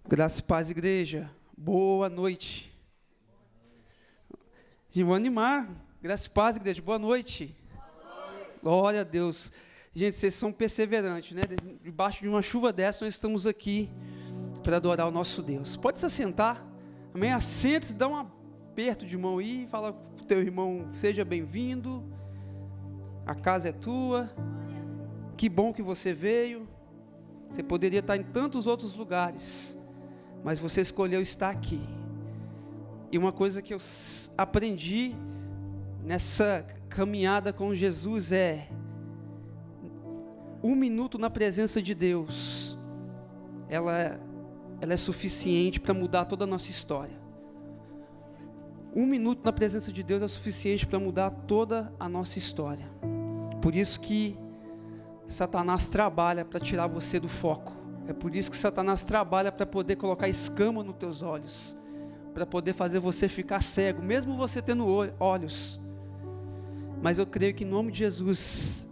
Graça e paz, igreja. Boa noite. Gente, vou animar. Graça e paz, igreja. Boa noite. Boa noite. Glória a Deus. Gente, vocês são perseverantes, né? Debaixo de uma chuva dessa, nós estamos aqui para adorar o nosso Deus. Pode se assentar. Amém? Assenta-se, dá um aperto de mão aí e fala para o teu irmão, seja bem-vindo. A casa é tua. Que bom que você veio. Você poderia estar em tantos outros lugares, mas você escolheu estar aqui. E uma coisa que eu aprendi nessa caminhada com Jesus é: 1 minuto na presença de Deus, ela é suficiente para mudar toda a nossa história. 1 minuto na presença de Deus é suficiente para mudar toda a nossa história. Por isso que Satanás trabalha para tirar você do foco. É por isso que Satanás trabalha para poder colocar escama nos teus olhos, para poder fazer você ficar cego, mesmo você tendo olhos. Mas eu creio que em nome de Jesus,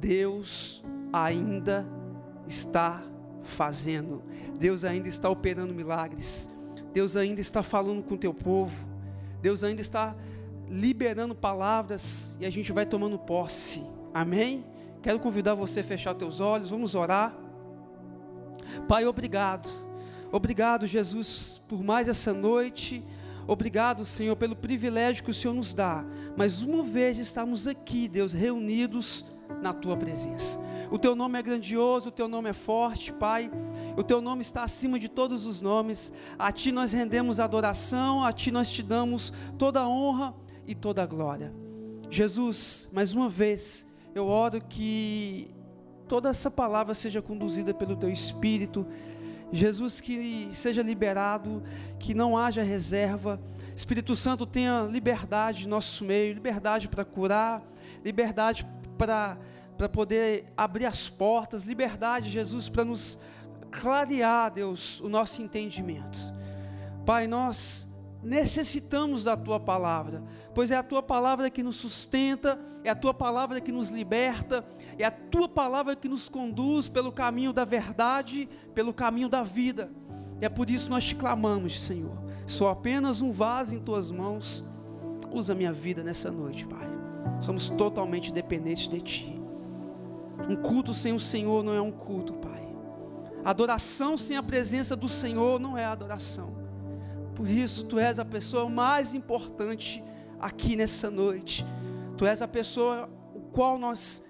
Deus ainda está fazendo, Deus ainda está operando milagres, Deus ainda está falando com o teu povo, Deus ainda está liberando palavras e a gente vai tomando posse. Amém? Quero convidar você a fechar teus olhos, vamos orar. Pai, obrigado, Jesus, por mais essa noite. Obrigado, Senhor, pelo privilégio que o Senhor nos dá, mais uma vez estamos aqui, Deus, reunidos na Tua presença. O Teu nome é grandioso, o Teu nome é forte, Pai, o Teu nome está acima de todos os nomes. A Ti nós rendemos adoração, a Ti nós Te damos toda a honra e toda a glória. Jesus, mais uma vez, eu oro que toda essa palavra seja conduzida pelo Teu Espírito, Jesus, que seja liberado, que não haja reserva. Espírito Santo, tenha liberdade em nosso meio, liberdade para curar, liberdade para poder abrir as portas, liberdade, Jesus, para nos clarear, Deus, o nosso entendimento. Pai, nós necessitamos da Tua palavra, pois é a Tua palavra que nos sustenta, é a Tua palavra que nos liberta, é a Tua palavra que nos conduz pelo caminho da verdade, pelo caminho da vida. É por isso que nós Te clamamos, Senhor. Sou apenas um vaso em Tuas mãos, usa minha vida nessa noite, Pai. Somos totalmente dependentes de Ti. Um culto sem o Senhor não é um culto, Pai. Adoração sem a presença do Senhor não é adoração. Por isso, Tu és a pessoa mais importante aqui nessa noite. Tu és a pessoa o qual nós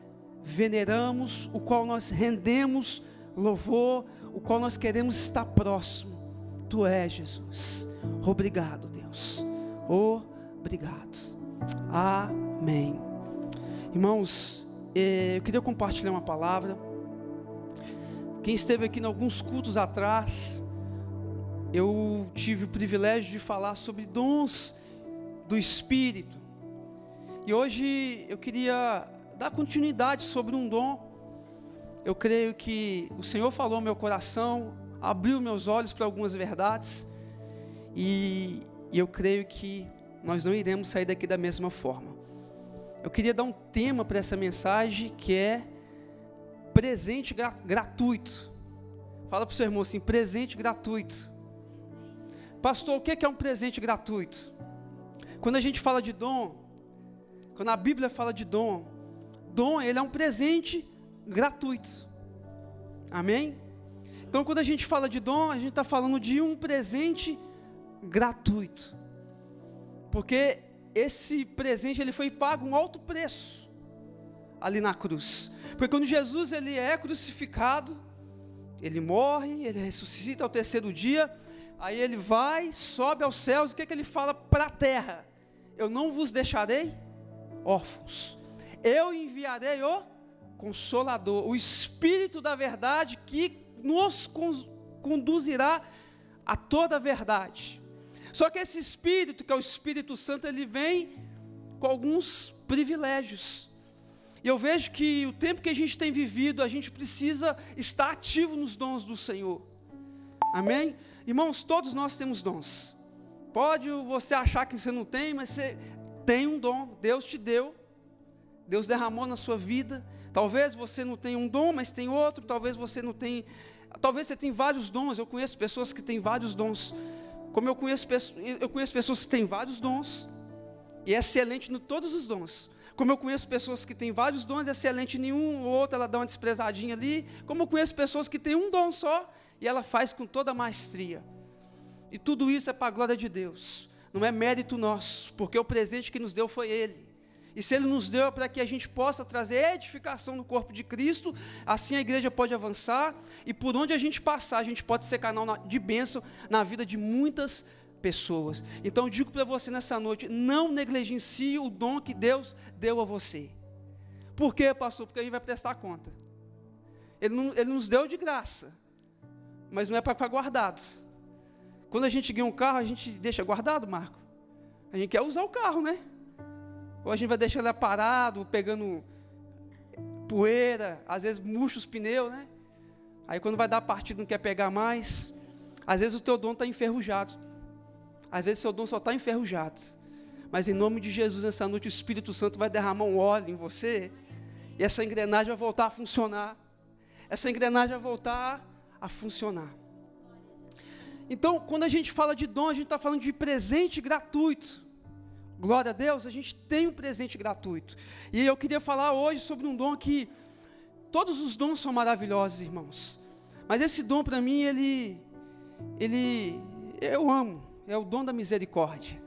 veneramos, o qual nós rendemos louvor, o qual nós queremos estar próximo. Tu és, Jesus. Obrigado, Deus. Obrigado. Amém. Irmãos, eu queria compartilhar uma palavra. Quem esteve aqui em alguns cultos atrás, eu tive o privilégio de falar sobre dons do Espírito. E hoje eu queria dar continuidade sobre um dom. Eu creio que o Senhor falou no meu coração, abriu meus olhos para algumas verdades. E eu creio que nós não iremos sair daqui da mesma forma. Eu queria dar um tema para essa mensagem, que é presente gratuito. Fala para o seu irmão assim, presente gratuito. Pastor, o que é um presente gratuito? Quando a gente fala de dom, quando a Bíblia fala de dom, ele é um presente gratuito. Amém? Então, quando a gente fala de dom, a gente está falando de um presente gratuito. Porque esse presente, ele foi pago um alto preço ali na cruz. Porque quando Jesus ele é crucificado, ele morre, ele ressuscita ao terceiro dia. Aí ele vai, sobe aos céus, o que ele fala para a terra? Eu não vos deixarei órfãos, eu enviarei o Consolador, o Espírito da verdade, que nos conduzirá a toda a verdade. Só que esse Espírito, que é o Espírito Santo, ele vem com alguns privilégios. E eu vejo que o tempo que a gente tem vivido, a gente precisa estar ativo nos dons do Senhor. Amém? Irmãos, todos nós temos dons. Pode você achar que você não tem, mas você tem um dom. Deus te deu, Deus derramou na sua vida. Talvez você não tenha um dom, mas tem outro. Talvez você não tenha Talvez você tenha vários dons. Eu conheço pessoas que têm vários dons. Como eu conheço pessoas que têm vários dons e é excelente em todos os dons. Como eu conheço pessoas que têm vários dons, é excelente em um ou outro, ela dá uma desprezadinha ali. Como eu conheço pessoas que têm um dom só e ela faz com toda a maestria. E tudo isso é para a glória de Deus. Não é mérito nosso, porque o presente que nos deu foi Ele. E se Ele nos deu é para que a gente possa trazer edificação no corpo de Cristo, assim a igreja pode avançar, e por onde a gente passar, a gente pode ser canal de bênção na vida de muitas pessoas. Então eu digo para você nessa noite, não negligencie o dom que Deus deu a você. Por quê, pastor? Porque a gente vai prestar conta. Ele nos deu de graça, mas não é para ficar guardados. Quando a gente ganha um carro, a gente deixa guardado, Marco? A gente quer usar o carro, né? Ou a gente vai deixar ele parado, pegando poeira, às vezes murcha os pneus, né? Aí quando vai dar a partida não quer pegar mais. Às vezes o teu dom está enferrujado. Às vezes o seu dom só está enferrujado. Mas em nome de Jesus, nessa noite, o Espírito Santo vai derramar um óleo em você. E essa engrenagem vai voltar a funcionar. Essa engrenagem vai voltar a funcionar. Então, quando a gente fala de dom, a gente está falando de presente gratuito. Glória a Deus, a gente tem um presente gratuito. E eu queria falar hoje sobre um dom que... Todos os dons são maravilhosos, irmãos. Mas esse dom, para mim, eu amo. É o dom da misericórdia.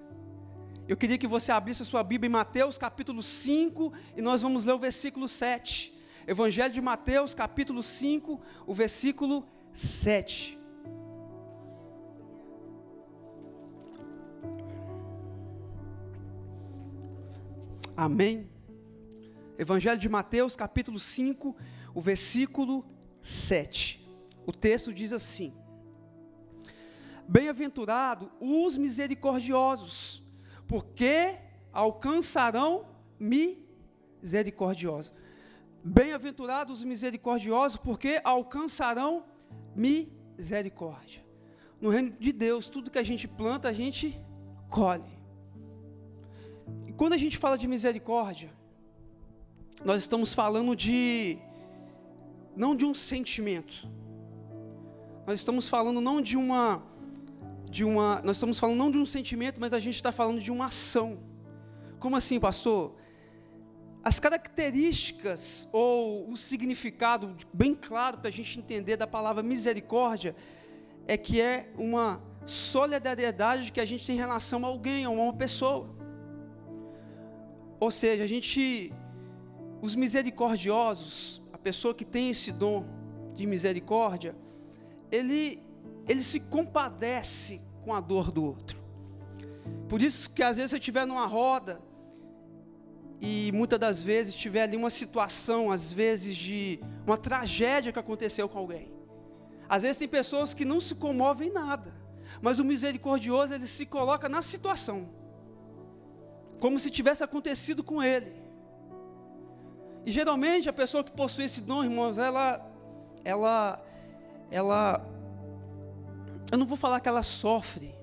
Eu queria que você abrisse a sua Bíblia em Mateus, capítulo 5, e nós vamos ler o versículo 7. Evangelho de Mateus, capítulo 5, o versículo 7. Amém? Evangelho de Mateus, capítulo 5, o versículo 7. O texto diz assim: Bem-aventurado os misericordiosos, porque alcançarão misericordiosos. Bem-aventurados os misericordiosos, porque alcançarão misericórdia. No reino de Deus, tudo que a gente planta, a gente colhe. E quando a gente fala de misericórdia, nós estamos falando não de um sentimento. Nós estamos falando não de um sentimento, mas a gente está falando de uma ação. Como assim, pastor? As características ou o significado bem claro para a gente entender da palavra misericórdia é que é uma solidariedade que a gente tem em relação a alguém, a uma pessoa. Ou seja, os misericordiosos, a pessoa que tem esse dom de misericórdia, ele se compadece com a dor do outro. Por isso que às vezes você estiver numa roda, e muitas das vezes tiver ali uma situação, às vezes de uma tragédia que aconteceu com alguém. Às vezes tem pessoas que não se comovem em nada, mas o misericordioso, ele se coloca na situação, como se tivesse acontecido com ele. E geralmente a pessoa que possui esse dom, irmãos, eu não vou falar que ela sofre,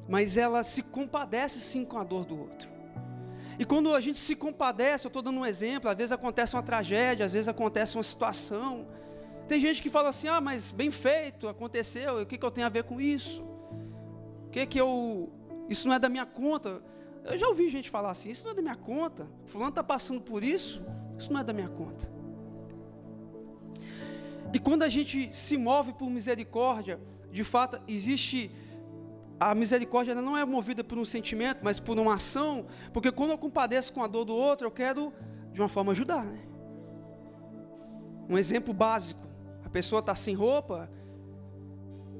mas ela se compadece sim com a dor do outro. E quando a gente se compadece, eu estou dando um exemplo, às vezes acontece uma tragédia, às vezes acontece uma situação. Tem gente que fala assim, mas bem feito, aconteceu, o que eu tenho a ver com isso? Isso não é da minha conta. Eu já ouvi gente falar assim, isso não é da minha conta, fulano está passando por isso não é da minha conta. E quando a gente se move por misericórdia, de fato existe, a misericórdia ela não é movida por um sentimento, mas por uma ação, porque quando eu compadeço com a dor do outro, eu quero de uma forma ajudar, né? Um exemplo básico, a pessoa está sem roupa,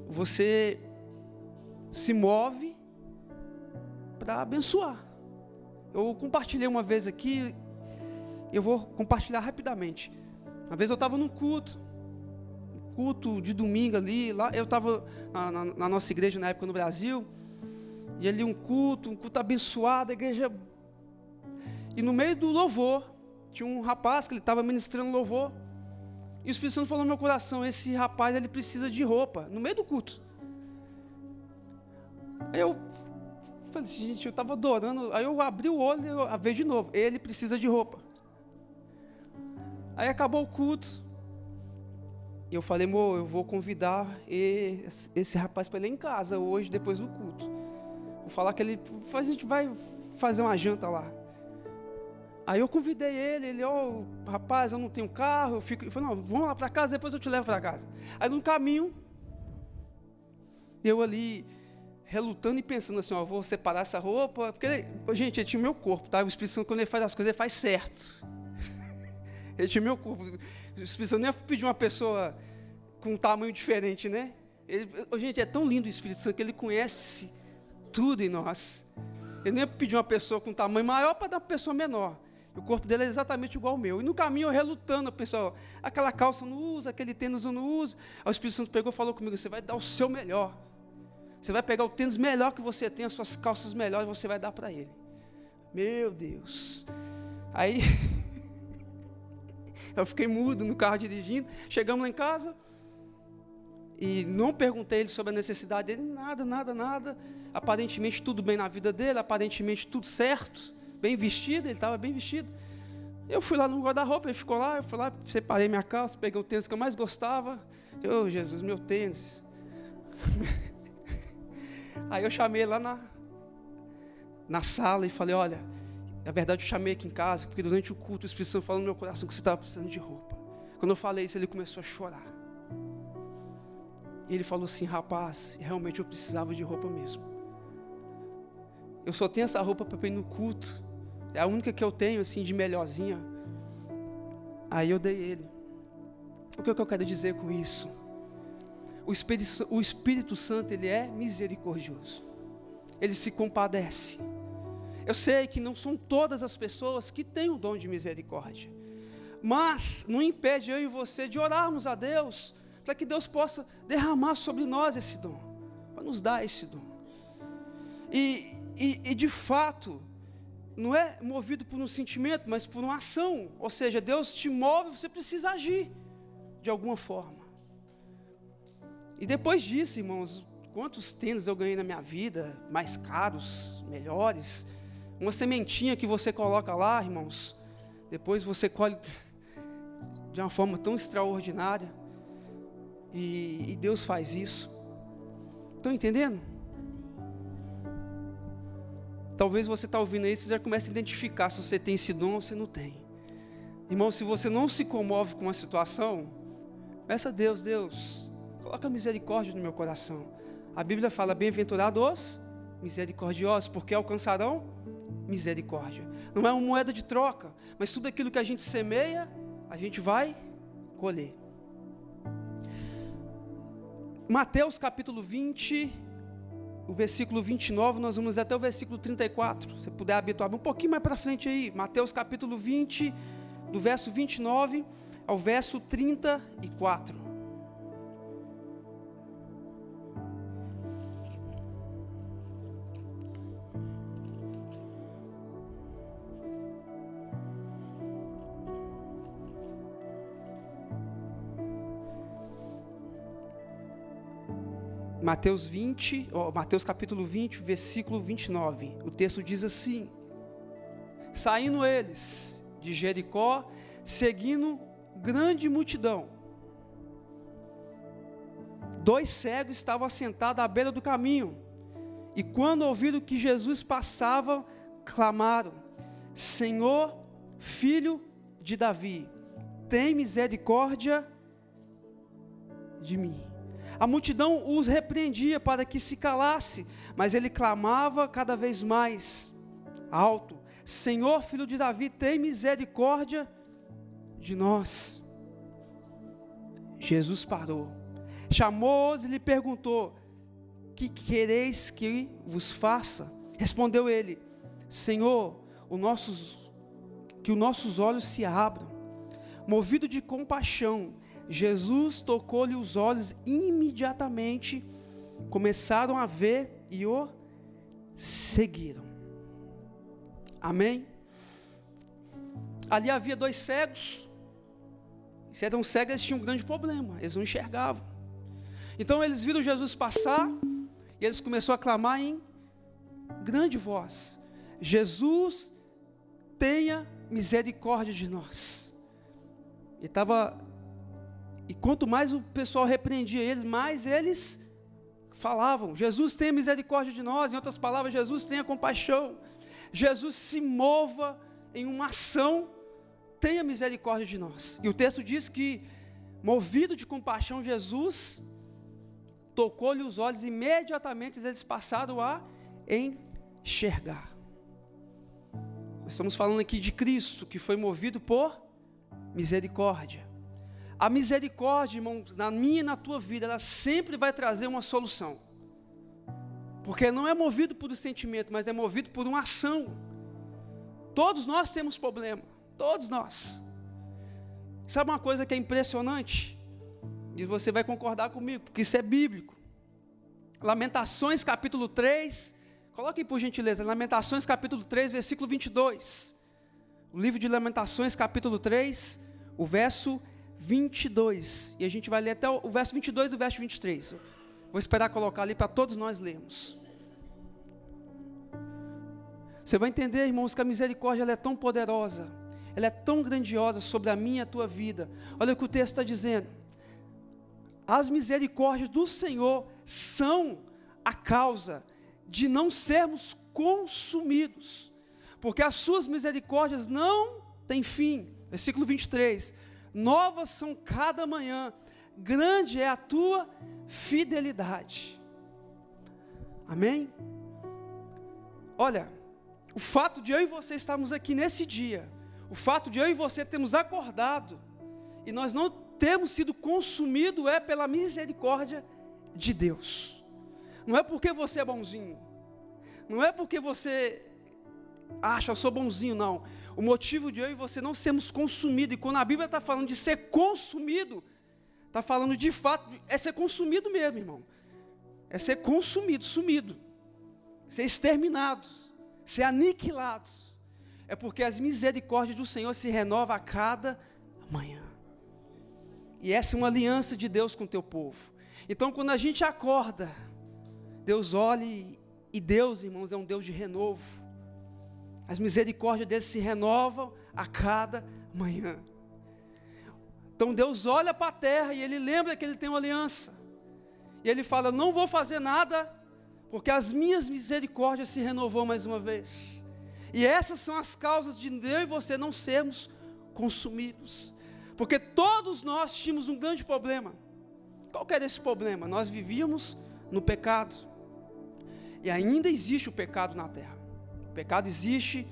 você se move para abençoar. Eu compartilhei uma vez aqui, eu vou compartilhar rapidamente. Uma vez eu estava num culto de domingo ali, lá eu estava na nossa igreja na época no Brasil, e ali um culto abençoado, a igreja, e no meio do louvor, tinha um rapaz que ele estava ministrando louvor, e o Espírito Santo falou no meu coração, esse rapaz ele precisa de roupa, no meio do culto. Aí eu falei assim, gente, eu estava adorando, aí eu abri o olho e eu vejo de novo, ele precisa de roupa. Aí acabou o culto, E eu falei, amor, eu vou convidar esse rapaz para ir lá em casa hoje, depois do culto. Vou falar que a gente vai fazer uma janta lá. Aí eu convidei ele, rapaz, eu não tenho carro, ele falou, não, vamos lá para casa, depois eu te levo para casa. Aí no caminho, eu ali, relutando e pensando assim, vou separar essa roupa, porque, gente, ele tinha o meu corpo, tá? O Espírito Santo, quando ele faz as coisas, ele faz certo. Ele tinha o meu corpo. O Espírito Santo não ia pedir uma pessoa com um tamanho diferente, né? Gente, é tão lindo o Espírito Santo que ele conhece tudo em nós. Ele não ia pedir uma pessoa com um tamanho maior para dar uma pessoa menor. O corpo dele é exatamente igual ao meu. E no caminho eu relutando, a pessoa, aquela calça eu não uso, aquele tênis eu não uso. Aí o Espírito Santo pegou e falou comigo, você vai dar o seu melhor. Você vai pegar o tênis melhor que você tem, as suas calças melhores, você vai dar para ele. Meu Deus. Aí, eu fiquei mudo no carro dirigindo. Chegamos lá em casa. E não perguntei ele sobre a necessidade dele, nada. Aparentemente tudo bem na vida dele, aparentemente tudo certo. Bem vestido, ele estava bem vestido. Eu fui lá no guarda-roupa, ele ficou lá, eu fui lá, separei minha calça, peguei o tênis que eu mais gostava. Jesus, meu tênis. Aí eu chamei ele lá na sala e falei, olha, na verdade eu chamei aqui em casa, porque durante o culto o Espírito Santo falou no meu coração que você estava precisando de roupa. Quando eu falei isso, ele começou a chorar. E ele falou assim, rapaz, realmente eu precisava de roupa mesmo. Eu só tenho essa roupa para ir no culto. É a única que eu tenho, assim, de melhorzinha. Aí eu dei ele. O que eu quero dizer com isso? O Espírito Santo, ele é misericordioso. Ele se compadece. Eu sei que não são todas as pessoas que têm o dom de misericórdia. Mas não impede eu e você de orarmos a Deus, para que Deus possa derramar sobre nós esse dom, para nos dar esse dom. E de fato, não é movido por um sentimento, mas por uma ação. Ou seja, Deus te move, você precisa agir de alguma forma. E depois disso, irmãos, quantos tênis eu ganhei na minha vida, mais caros, melhores. Uma sementinha que você coloca lá, irmãos, depois você colhe de uma forma tão extraordinária. E Deus faz isso. Estão entendendo? Talvez você está ouvindo aí, você já comece a identificar se você tem esse dom ou se não tem. Irmão, se você não se comove com uma situação, peça a Deus, coloca misericórdia no meu coração. A Bíblia fala, bem-aventurados os misericordiosos, porque alcançarão misericórdia. Não é uma moeda de troca, mas tudo aquilo que a gente semeia, a gente vai colher. Mateus capítulo 20, o versículo 29, nós vamos até o versículo 34, se puder habituar um pouquinho mais para frente aí, Mateus capítulo 20, do verso 29 ao verso 34. Mateus capítulo 20, versículo 29, o texto diz assim: saindo eles de Jericó, seguindo grande multidão, 2 cegos estavam assentados à beira do caminho, e quando ouviram que Jesus passava, clamaram: Senhor, Filho de Davi, tem misericórdia de mim. A multidão os repreendia para que se calasse, mas ele clamava cada vez mais alto: Senhor, Filho de Davi, tem misericórdia de nós. Jesus parou, chamou-os e lhe perguntou: que quereis que vos faça? Respondeu ele: Senhor, que os nossos olhos se abram. Movido de compaixão, Jesus tocou-lhe os olhos e imediatamente começaram a ver e o seguiram. Amém? Ali havia 2 cegos. Se eram cegos, eles tinham um grande problema, eles não enxergavam. Então eles viram Jesus passar e eles começaram a clamar em grande voz: Jesus, tenha misericórdia de nós. Ele estava E quanto mais o pessoal repreendia eles, mais eles falavam: Jesus tenha misericórdia de nós. Em outras palavras, Jesus tenha compaixão. Jesus se mova em uma ação, tenha misericórdia de nós. E o texto diz que, movido de compaixão, Jesus tocou-lhe os olhos, e imediatamente eles passaram a enxergar. Nós estamos falando aqui de Cristo, que foi movido por misericórdia. A misericórdia, irmãos, na minha e na tua vida, ela sempre vai trazer uma solução. Porque não é movido por um sentimento, mas é movido por uma ação. Todos nós temos problema, todos nós. Sabe uma coisa que é impressionante? E você vai concordar comigo, porque isso é bíblico. Lamentações capítulo 3, coloque aí por gentileza, Lamentações capítulo 3, versículo 22. O livro de Lamentações capítulo 3, o verso 22. E a gente vai ler até o verso 22 e o verso 23. Vou esperar colocar ali para todos nós lermos. Você vai entender, irmãos, que a misericórdia ela é tão poderosa, ela é tão grandiosa sobre a minha e a tua vida. Olha o que o texto está dizendo: as misericórdias do Senhor são a causa de não sermos consumidos, porque as suas misericórdias não têm fim. Versículo 23, novas são cada manhã, grande é a tua fidelidade. Amém? Olha, o fato de eu e você estarmos aqui nesse dia, o fato de eu e você termos acordado, e nós não termos sido consumidos, é pela misericórdia de Deus. Não é porque você é bonzinho, não é porque você acha, eu sou bonzinho, não. O motivo de eu e você não sermos consumidos, e quando a Bíblia está falando de ser consumido, está falando de fato, é ser consumido mesmo, irmão. É ser consumido, sumido, ser exterminado, ser aniquilado. É porque as misericórdias do Senhor se renovam a cada manhã. E essa é uma aliança de Deus com o teu povo. Então, quando a gente acorda, Deus olha, e Deus, irmãos, é um Deus de renovo. As misericórdias dele se renovam a cada manhã. Então Deus olha para a terra e Ele lembra que Ele tem uma aliança. E Ele fala: não vou fazer nada, porque as minhas misericórdias se renovou mais uma vez. E essas são as causas de eu e você não sermos consumidos. Porque todos nós tínhamos um grande problema. Qual que era esse problema? Nós vivíamos no pecado. E ainda existe o pecado na terra. O pecado existe.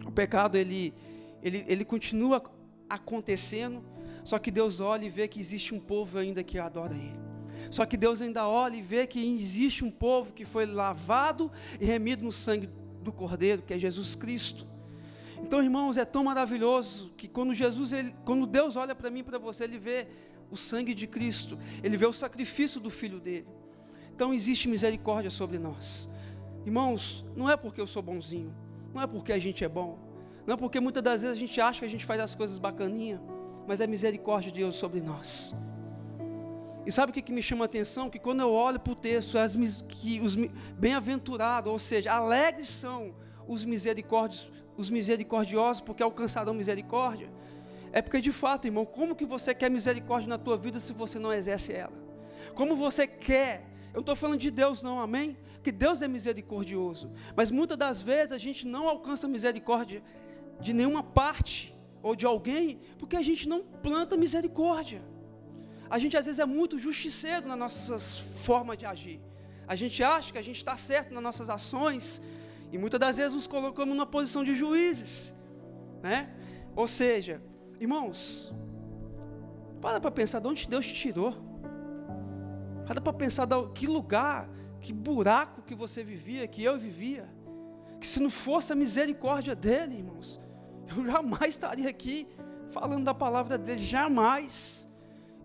O pecado ele continua acontecendo. Só que Deus olha e vê que existe um povo ainda que adora Ele. Só que Deus ainda olha e vê que existe um povo que foi lavado e remido no sangue do Cordeiro, que é Jesus Cristo. Então, irmãos, é tão maravilhoso que quando Deus olha para mim e para você, Ele vê o sangue de Cristo, Ele vê o sacrifício do Filho dEle. Então existe misericórdia sobre nós. Irmãos, não é porque eu sou bonzinho, não é porque a gente é bom, não é porque muitas das vezes a gente acha que a gente faz as coisas bacaninha, mas é misericórdia de Deus sobre nós. E sabe o que me chama a atenção? Que quando eu olho para o texto, que os bem-aventurados, ou seja, alegres são os misericordiosos, porque alcançarão misericórdia. É porque de fato, irmão, como que você quer misericórdia na tua vida se você não exerce ela? Como você quer? Eu não estou falando de Deus não, amém? Que Deus é misericordioso, mas muitas das vezes a gente não alcança misericórdia de nenhuma parte, ou de alguém, porque a gente não planta misericórdia. A gente às vezes é muito justiceiro nas nossas formas de agir. A gente acha que a gente está certo nas nossas ações, e muitas das vezes nos colocamos numa posição de juízes, né? Ou seja, irmãos, para pensar de onde Deus te tirou. Para pensar que lugar, que buraco que você vivia, que eu vivia. Que se não fosse a misericórdia dEle, irmãos, eu jamais estaria aqui falando da palavra dEle, jamais.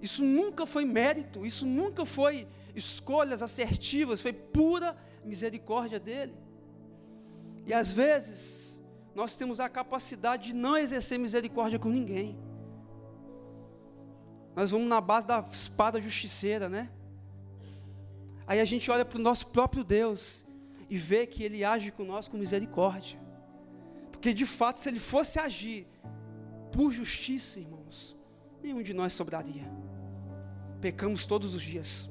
Isso nunca foi mérito, isso nunca foi escolhas assertivas, foi pura misericórdia dEle. E às vezes, nós temos a capacidade de não exercer misericórdia com ninguém. Nós vamos na base da espada justiceira, né? Aí a gente olha para o nosso próprio Deus e vê que Ele age conosco com misericórdia. Porque de fato, se Ele fosse agir por justiça, irmãos, nenhum de nós sobraria. pecamos todos os dias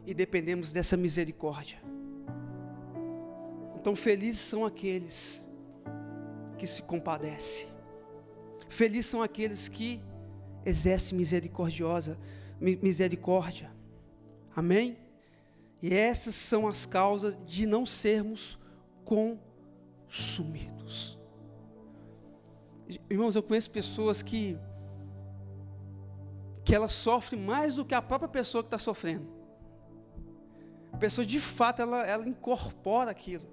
e dependemos dessa misericórdia. Então felizes são aqueles que se compadecem, felizes são aqueles que exercem misericórdia, amém? E essas são as causas de não sermos consumidos. Irmãos, eu conheço pessoas que elas sofrem mais do que a própria pessoa que está sofrendo. A pessoa de fato, ela incorpora aquilo,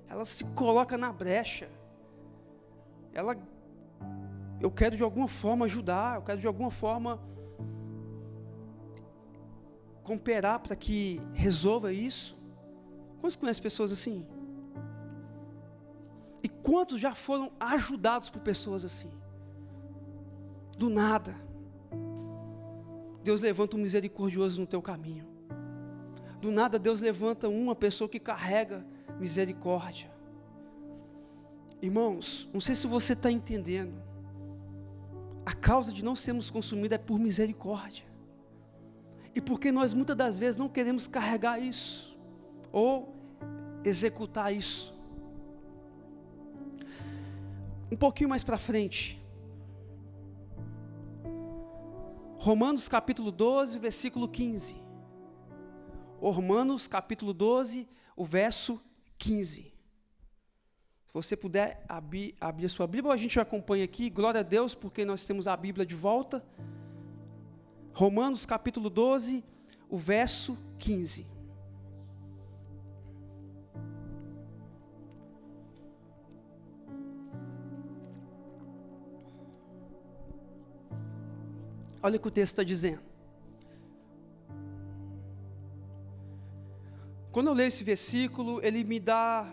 ela se coloca na brecha, eu quero de alguma forma ajudar, eu quero de alguma forma cooperar para que resolva isso. Quantos conhecem pessoas assim? E quantos já foram ajudados por pessoas assim? Do nada, Deus levanta um misericordioso no teu caminho. Do nada Deus levanta uma pessoa que carrega misericórdia. Irmãos, não sei se você está entendendo, a causa de não sermos consumidos é por misericórdia, e porque nós muitas das vezes não queremos carregar isso, ou executar isso. Um pouquinho mais para frente, Romanos capítulo 12, versículo 15. Romanos capítulo 12, o verso 15. Se você puder abrir a sua Bíblia, a gente acompanha aqui, glória a Deus, porque nós temos a Bíblia de volta. Romanos capítulo 12, o verso 15. Olha o que o texto está dizendo. Quando eu leio esse versículo, ele me dá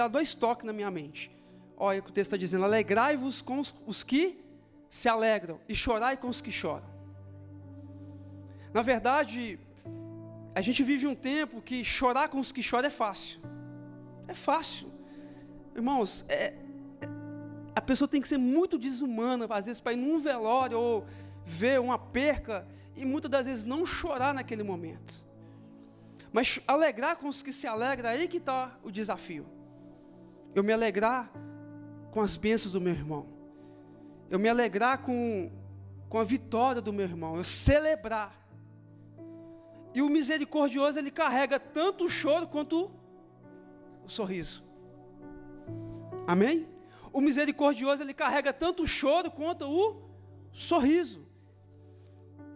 dois toques na minha mente. Olha o que o texto está dizendo: alegrai-vos com os que se alegram, e chorai com os que choram. Na verdade, a gente vive um tempo que chorar com os que choram é fácil. É fácil. Irmãos, a pessoa tem que ser muito desumana, às vezes, para ir num velório ou ver uma perca, e muitas das vezes não chorar naquele momento. Mas alegrar com os que se alegram, aí que está o desafio. Eu me alegrar com as bênçãos do meu irmão. Eu me alegrar com a vitória do meu irmão. Eu celebrar. E o misericordioso, ele carrega tanto o choro quanto o sorriso. Amém? O misericordioso, ele carrega tanto o choro quanto o sorriso.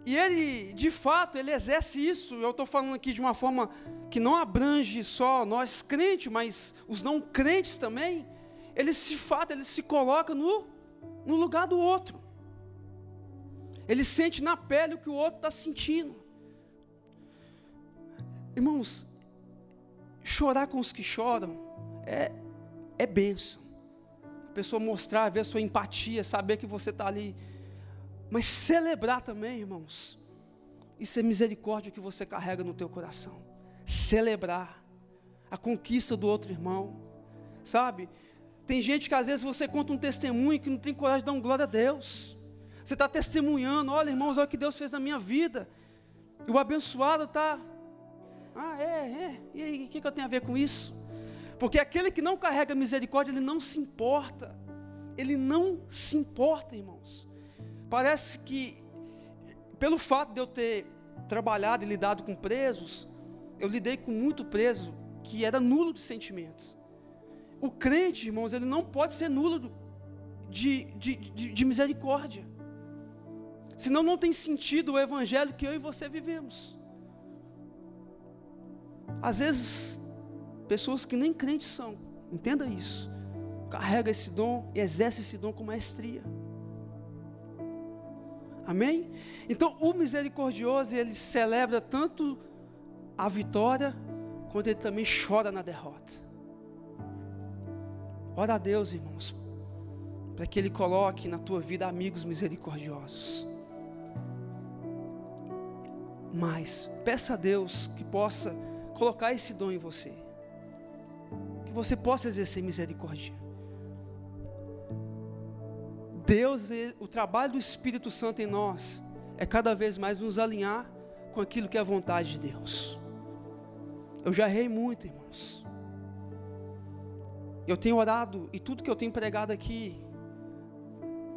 E ele, de fato, ele exerce isso. Eu estou falando aqui de uma forma que não abrange só nós crentes, mas os não crentes também. Ele se coloca no lugar do outro. Ele sente na pele o que o outro está sentindo. Irmãos, chorar com os que choram é bênção. A pessoa mostrar, ver a sua empatia, saber que você está ali. Mas celebrar também, irmãos, isso é misericórdia que você carrega no teu coração. Celebrar a conquista do outro irmão, sabe? Tem gente que às vezes você conta um testemunho que não tem coragem de dar glória a Deus. Você está testemunhando: olha, irmãos, olha o que Deus fez na minha vida. E o abençoado está: e aí, o que eu tenho a ver com isso? Porque aquele que não carrega misericórdia, ele não se importa. Ele não se importa, irmãos. Parece que, pelo fato de eu ter trabalhado e lidado com presos, eu lidei com muito preso que era nulo de sentimentos. O crente, irmãos, ele não pode ser nulo de misericórdia. Senão não tem sentido o evangelho que eu e você vivemos. Às vezes, pessoas que nem crentes são, entenda isso, carrega esse dom e exerce esse dom com maestria. Amém? Então, o misericordioso, ele celebra tanto a vitória, quanto ele também chora na derrota. Ora a Deus, irmãos, para que Ele coloque na tua vida amigos misericordiosos. Mas, peça a Deus que possa colocar esse dom em você. Que você possa exercer misericórdia. o trabalho do Espírito Santo em nós é cada vez mais nos alinhar com aquilo que é a vontade de Deus. Eu já errei muito, irmãos. Eu tenho orado, e tudo que eu tenho pregado aqui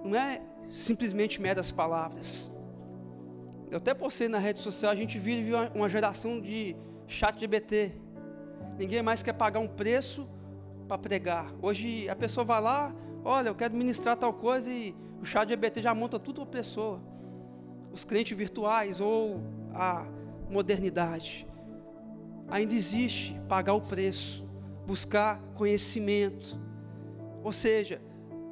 não é simplesmente meras palavras. Eu até postei na rede social, a gente vive uma geração de ChatGPT. Ninguém mais quer pagar um preço para pregar. Hoje a pessoa vai lá, olha, eu quero ministrar tal coisa, e o ChatGPT já monta tudo para a pessoa. Os crentes virtuais ou a modernidade. Ainda existe pagar o preço, buscar conhecimento. Ou seja,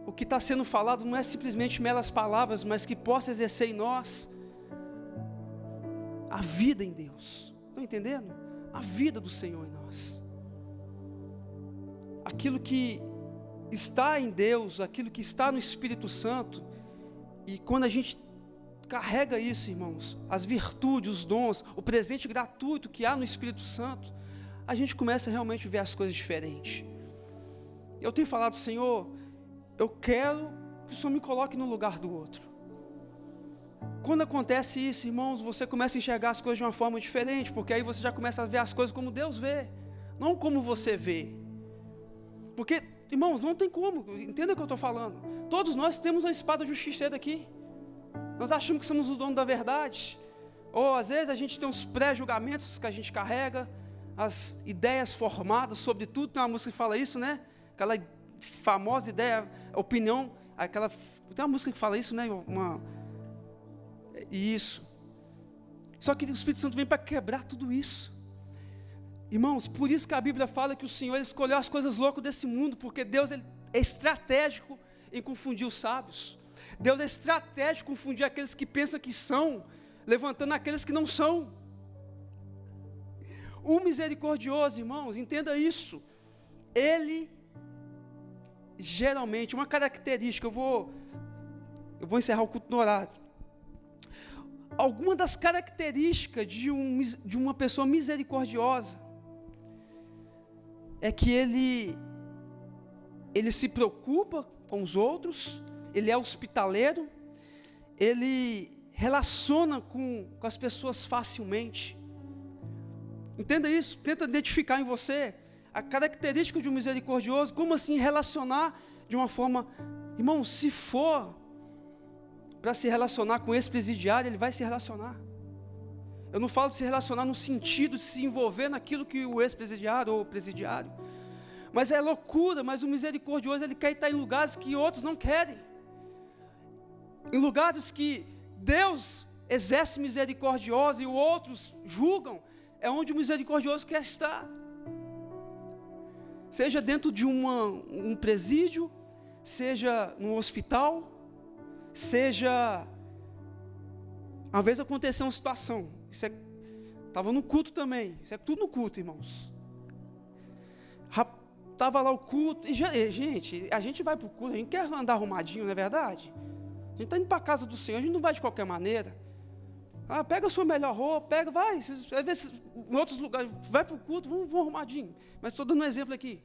o que está sendo falado não é simplesmente meras palavras, mas que possa exercer em nós a vida em Deus. Estão entendendo? A vida do Senhor em nós. Aquilo que está em Deus, aquilo que está no Espírito Santo. E quando a gente carrega isso, irmãos, as virtudes, os dons, o presente gratuito que há no Espírito Santo, a gente começa realmente a ver as coisas diferentes. Eu tenho falado, Senhor, eu quero que o Senhor me coloque no lugar do outro. Quando acontece isso, irmãos, você começa a enxergar as coisas de uma forma diferente, porque aí você já começa a ver as coisas como Deus vê, não como você vê. Porque, irmãos, não tem como, entenda o que eu estou falando. Todos nós temos uma espada justiceira aqui. Nós achamos que somos o dono da verdade, ou às vezes a gente tem uns pré-julgamentos que a gente carrega, as ideias formadas sobre tudo. Tem uma música que fala isso, né? Aquela famosa ideia, opinião, tem uma música que fala isso, né? Isso. Só que o Espírito Santo vem para quebrar tudo isso. Irmãos, por isso que a Bíblia fala que o Senhor escolheu as coisas loucas desse mundo, porque Deus é estratégico em confundir os sábios. Deus é estratégico em confundir aqueles que pensam que são, levantando aqueles que não são. O misericordioso, irmãos, entenda isso. Ele, geralmente, uma característica, eu vou encerrar o culto no horário. Alguma das características de uma pessoa misericordiosa é que ele se preocupa com os outros, ele é hospitaleiro, ele relaciona com as pessoas facilmente. Entenda isso, tenta identificar em você a característica de um misericordioso. Como assim relacionar de uma forma, irmão, se for para se relacionar com esse presidiário, ele vai se relacionar. Eu não falo de se relacionar no sentido de se envolver naquilo que o ex-presidiário ou o presidiário, mas é loucura. Mas o misericordioso, ele quer estar em lugares que outros não querem, em lugares que Deus exerce misericordioso e outros julgam, é onde o misericordioso quer estar. Seja dentro de um presídio, seja num hospital, seja... Uma vez aconteceu uma situação, estava no culto também, isso é tudo no culto, irmãos. Estava lá o culto, e gente, a gente vai para o culto, a gente quer andar arrumadinho, não é verdade? A gente está indo para a casa do Senhor, a gente não vai de qualquer maneira. Pega a sua melhor roupa, vai, às vezes em outros lugares, vai para o culto, vamos arrumadinho. Mas estou dando um exemplo aqui.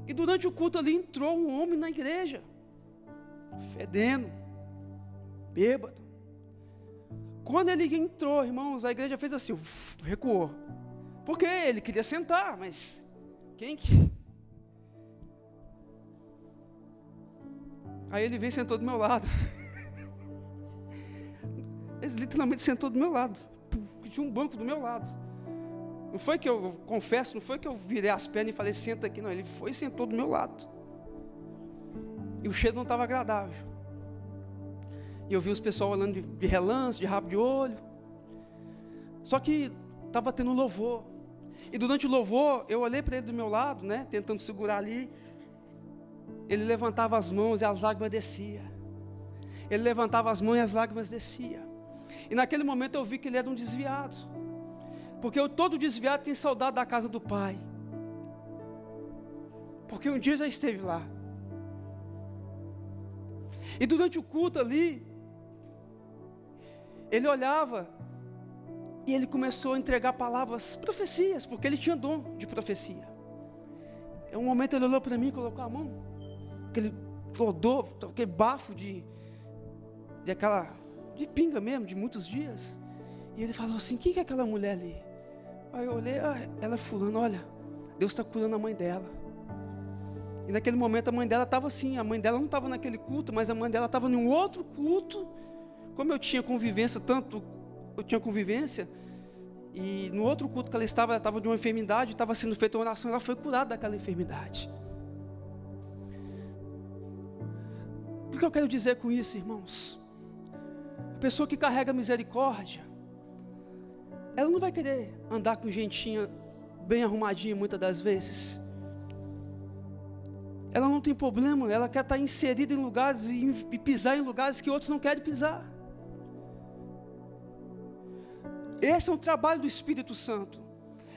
E durante o culto ali entrou um homem na igreja, fedendo, bêbado. Quando ele entrou, irmãos, a igreja fez assim, recuou. Porque ele queria sentar, mas quem que... Aí ele veio e sentou do meu lado. Ele literalmente sentou do meu lado. Tinha um banco do meu lado. Não foi que eu confesso, não foi que eu virei as pernas e falei, senta aqui, não. Ele foi e sentou do meu lado. E o cheiro não estava agradável. E eu vi os pessoal olhando de relance, de rabo de olho. Só que estava tendo louvor. E durante o louvor, eu olhei para ele do meu lado, né, tentando segurar ali. Ele levantava as mãos e as lágrimas desciam. Ele levantava as mãos e as lágrimas desciam. E naquele momento eu vi que ele era um desviado. Porque todo desviado tem saudade da casa do Pai. Porque um dia já esteve lá. E durante o culto ali, ele olhava e ele começou a entregar palavras, profecias, porque ele tinha dom de profecia. Em um momento ele olhou para mim e colocou a mão, odor, aquele bafo de pinga mesmo, de muitos dias. E ele falou assim: quem que é aquela mulher ali? Aí eu olhei, ela é fulana, olha, Deus está curando a mãe dela. E naquele momento a mãe dela estava assim, a mãe dela não estava naquele culto, mas a mãe dela estava em um outro culto. Como eu tinha convivência, e no outro culto que ela estava de uma enfermidade, estava sendo feita uma oração, ela foi curada daquela enfermidade. O que eu quero dizer com isso, irmãos? A pessoa que carrega misericórdia, ela não vai querer andar com gentinha bem arrumadinha muitas das vezes. Ela não tem problema, ela quer estar inserida em lugares e pisar em lugares que outros não querem pisar. Esse é um trabalho do Espírito Santo.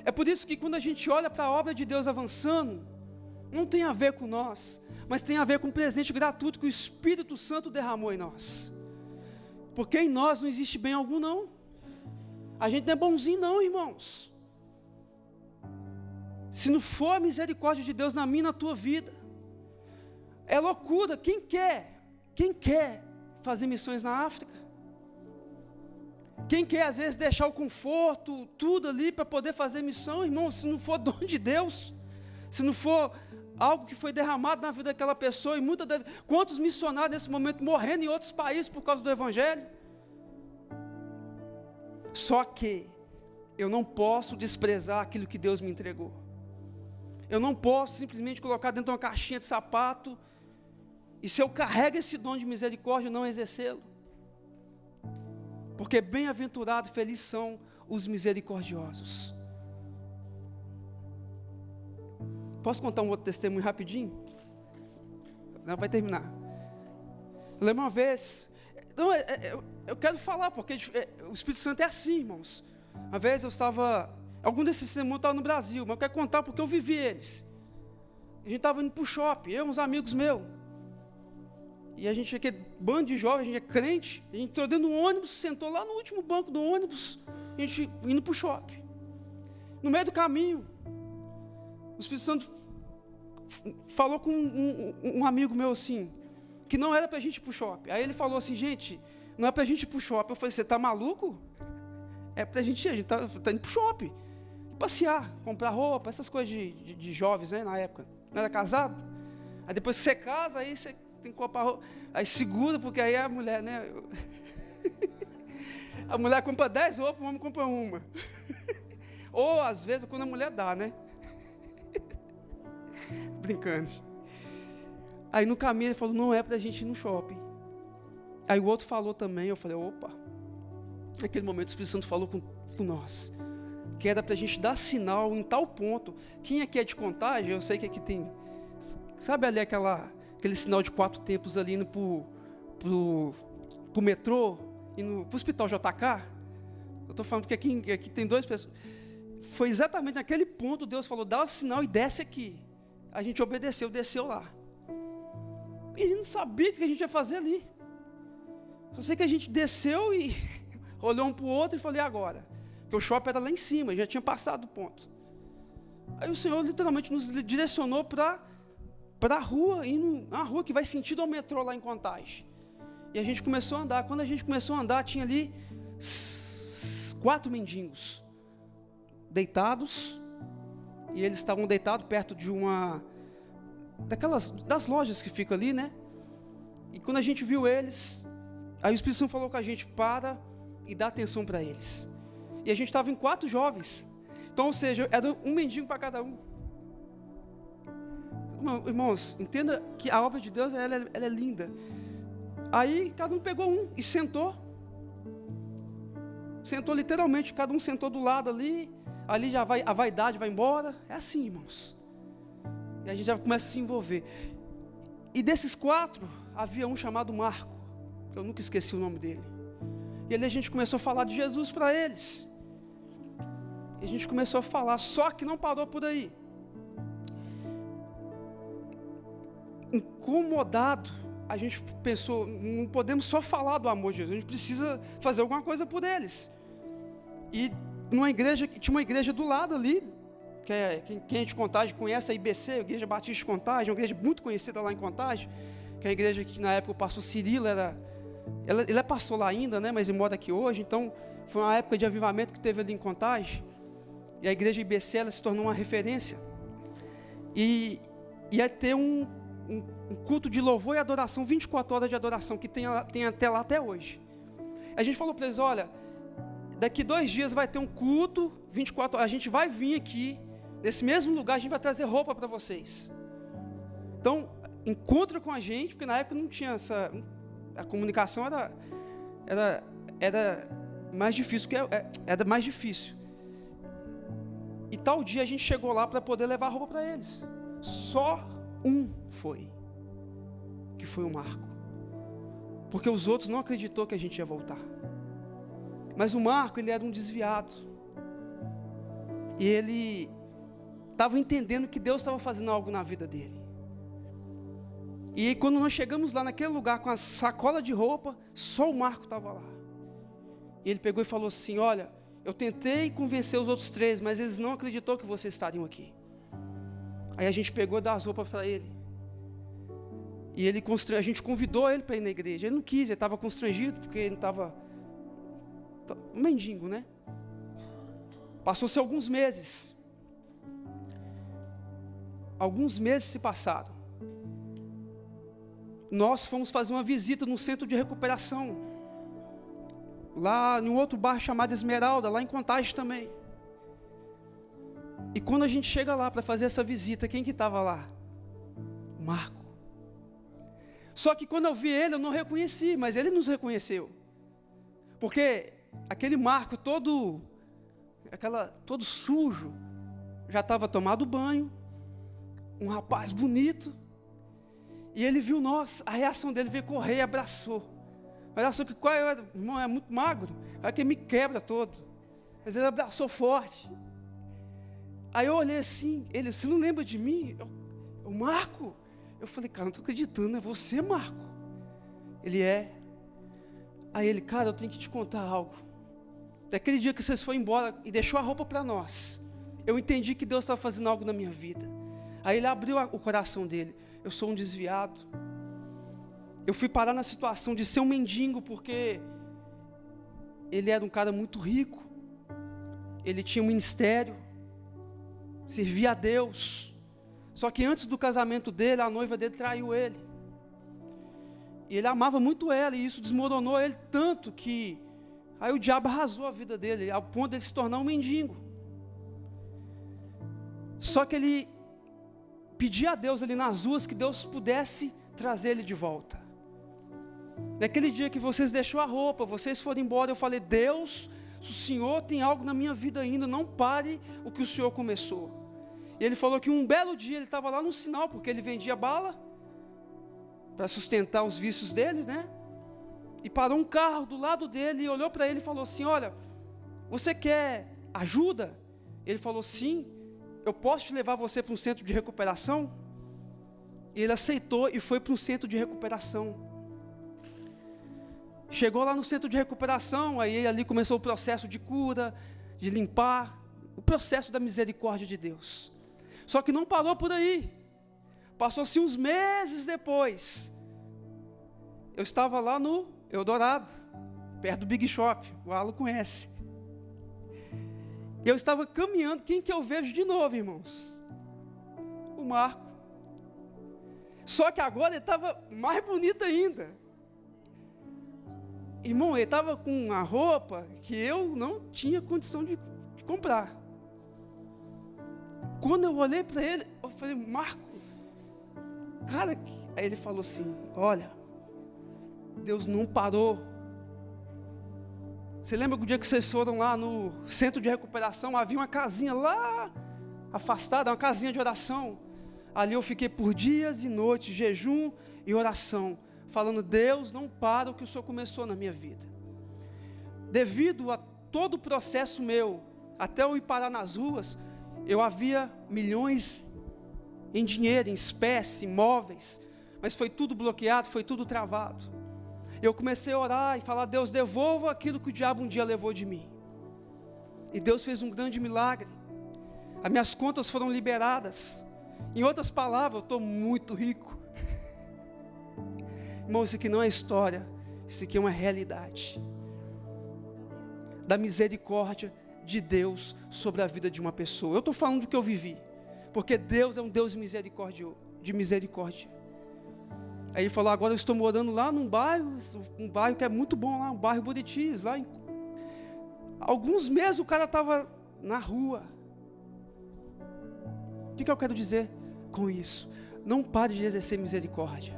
É por isso que quando a gente olha para a obra de Deus avançando, não tem a ver com nós, mas tem a ver com o presente gratuito que o Espírito Santo derramou em nós. Porque em nós não existe bem algum não. A gente não é bonzinho não, irmãos. Se não for a misericórdia de Deus na minha e na tua vida, é loucura. Quem quer fazer missões na África? Quem quer às vezes deixar o conforto, tudo ali para poder fazer missão, irmão? Se não for dom de Deus, se não for algo que foi derramado na vida daquela pessoa, e quantos missionários nesse momento morrendo em outros países por causa do Evangelho? Só que eu não posso desprezar aquilo que Deus me entregou. Eu não posso simplesmente colocar dentro de uma caixinha de sapato, e se eu carrego esse dom de misericórdia, não exercê-lo. Porque bem-aventurado, feliz são os misericordiosos. Posso contar um outro testemunho rapidinho? Não, vai terminar. Eu lembro uma vez, eu quero falar, porque o Espírito Santo é assim, irmãos. Uma vez eu estava, algum desses testemunhos estava no Brasil, mas eu quero contar porque eu vivi eles. A gente estava indo para o shopping, eu e uns amigos meus. E a gente, aquele bando de jovens, a gente é crente, a gente entrou dentro do ônibus, sentou lá no último banco do ônibus, a gente indo para o shopping. No meio do caminho, o Espírito Santo falou com um amigo meu assim, que não era para a gente ir para o shopping. Aí ele falou assim: gente, não é para a gente ir para o shopping. Eu falei: você está maluco? É para a gente ir, tá indo para o shopping, passear, comprar roupa, essas coisas de jovens, né, na época. Não era casado? Aí depois que você casa, aí você tem que comprar roupa, aí segura, porque aí a mulher, né? A mulher compra 10 roupas, o homem compra uma. Ou às vezes quando a mulher dá, né? Brincando. Aí no caminho ele falou: não é pra gente ir no shopping. Aí o outro falou também, eu falei: opa. Naquele momento o Espírito Santo falou com nós, que era pra gente dar sinal em tal ponto. Quem aqui é de Contagem, eu sei que aqui tem, sabe ali aquele sinal de 4 tempos ali indo pro metrô, indo pro hospital JK? Eu estou falando porque aqui tem 2 pessoas. Foi exatamente naquele ponto, Deus falou: dá o sinal e desce aqui. A gente obedeceu, desceu lá. E a gente não sabia o que a gente ia fazer ali. Só sei que a gente desceu e olhou um para o outro e falei: agora? Porque o shopping era lá em cima, já tinha passado o ponto. Aí o Senhor literalmente nos direcionou para a rua, a rua que vai sentido ao metrô lá em Contagem. E a gente começou a andar. Quando a gente começou a andar, tinha ali 4 mendigos deitados, e eles estavam deitados perto de das lojas que ficam ali, né? E quando a gente viu eles, aí o Espírito Santo falou com a gente: para e dá atenção para eles. E a gente estava em 4 jovens, então, ou seja, era um mendigo para cada um. Irmãos, entenda que a obra de Deus, ela é linda. Aí cada um pegou um e sentou literalmente, cada um sentou do lado ali já vai, a vaidade vai embora. É assim, irmãos. E a gente já começa a se envolver. E desses 4, havia um chamado Marco, eu nunca esqueci o nome dele. E ali a gente começou a falar de Jesus para eles. E a gente começou a falar, só que não parou por aí. Incomodado, a gente pensou: não podemos só falar do amor de Jesus, a gente precisa fazer alguma coisa por eles. E numa igreja, tinha uma igreja do lado ali, quem é de Contagem conhece a IBC, a Igreja Batista de Contagem, uma igreja muito conhecida lá em Contagem, que a igreja que na época o pastor Cirilo ele é pastor lá ainda, né? Mas ele mora aqui hoje, então foi uma época de avivamento que teve ali em Contagem, e a igreja IBC ela se tornou uma referência, e ia ter um culto de louvor e adoração, 24 horas de adoração, que tem até lá até hoje. A gente falou para eles, olha, daqui 2 dias vai ter um culto, 24 horas, a gente vai vir aqui, nesse mesmo lugar, a gente vai trazer roupa para vocês. Então, encontra com a gente, porque na época não tinha a comunicação era mais difícil, era mais difícil. E tal dia a gente chegou lá para poder levar a roupa para eles. Só um foi, que foi o Marco, porque os outros não acreditou que a gente ia voltar. Mas o Marco, ele era um desviado, e ele estava entendendo que Deus estava fazendo algo na vida dele. E aí, quando nós chegamos lá naquele lugar com a sacola de roupa, só o Marco estava lá. E ele pegou e falou assim, olha, eu tentei convencer os outros 3, mas eles não acreditou que vocês estariam aqui. Aí a gente pegou e deu as roupas para ele. E a gente convidou ele para ir na igreja. Ele não quis, ele estava constrangido, porque ele estava um mendigo, né? Passou-se alguns meses. Alguns meses se passaram. Nós fomos fazer uma visita no centro de recuperação, lá em um outro bairro chamado Esmeralda, lá em Contagem também. E quando a gente chega lá para fazer essa visita, quem que estava lá? O Marco. Só que quando eu vi ele, eu não reconheci, mas ele nos reconheceu. Porque aquele Marco todo sujo, já estava tomado banho, um rapaz bonito, e ele viu nós, a reação dele veio correr e abraçou. Abraçou que irmão, é muito magro, é que me quebra todo. Mas ele abraçou forte. Aí eu olhei assim, ele, você não lembra de mim? O Marco? Eu falei, cara, não estou acreditando, é você, Marco? Ele é. Aí ele, cara, eu tenho que te contar algo. Daquele dia que vocês foram embora e deixou a roupa para nós, eu entendi que Deus estava fazendo algo na minha vida. Aí ele abriu o coração dele. Eu sou um desviado. Eu fui parar na situação de ser um mendigo, porque ele era um cara muito rico. Ele tinha um ministério, servia a Deus. Só que antes do casamento dele, a noiva dele traiu ele. E ele amava muito ela, e isso desmoronou ele tanto que aí o diabo arrasou a vida dele, ao ponto de ele se tornar um mendigo. Só que ele pedia a Deus ali nas ruas que Deus pudesse trazer ele de volta. Naquele dia que vocês deixou a roupa, vocês foram embora, eu falei, Deus, se o Senhor tem algo na minha vida ainda, não pare o que o Senhor começou. E ele falou que um belo dia ele estava lá no sinal, porque ele vendia bala, para sustentar os vícios dele, né? E parou um carro do lado dele, e olhou para ele e falou assim, olha, você quer ajuda? Ele falou, sim, eu posso te levar você para um centro de recuperação? E ele aceitou e foi para um centro de recuperação. Chegou lá no centro de recuperação, aí ali começou o processo de cura, de limpar, o processo da misericórdia de Deus. Só que não parou por aí. Passou-se uns meses depois, eu estava lá no Eldorado, perto do Big Shop, o Alan conhece. Eu estava caminhando, quem que eu vejo de novo, irmãos? O Marco. Só que agora ele estava mais bonito ainda. Irmão, ele estava com uma roupa que eu não tinha condição de comprar. Quando eu olhei para ele, eu falei, Marco, cara, aí ele falou assim, olha, Deus não parou. Você lembra do dia que vocês foram lá no centro de recuperação, havia uma casinha lá afastada, uma casinha de oração. Ali eu fiquei por dias e noites, jejum e oração, falando, Deus não para o que o Senhor começou na minha vida. Devido a todo o processo meu, até eu ir parar nas ruas, eu havia milhões em dinheiro, em espécie, imóveis, mas foi tudo bloqueado, foi tudo travado. Eu comecei a orar e falar, Deus, devolva aquilo que o diabo um dia levou de mim. E Deus fez um grande milagre. As minhas contas foram liberadas. Em outras palavras, eu estou muito rico. Irmão, isso aqui não é história, isso aqui é uma realidade da misericórdia de Deus sobre a vida de uma pessoa. Eu estou falando do que eu vivi, porque Deus é um Deus de misericórdia. Aí ele falou, agora eu estou morando lá num bairro que é muito bom lá, um bairro Buritis, lá em... Alguns meses o cara estava na rua. O que eu quero dizer com isso? Não pare de exercer misericórdia.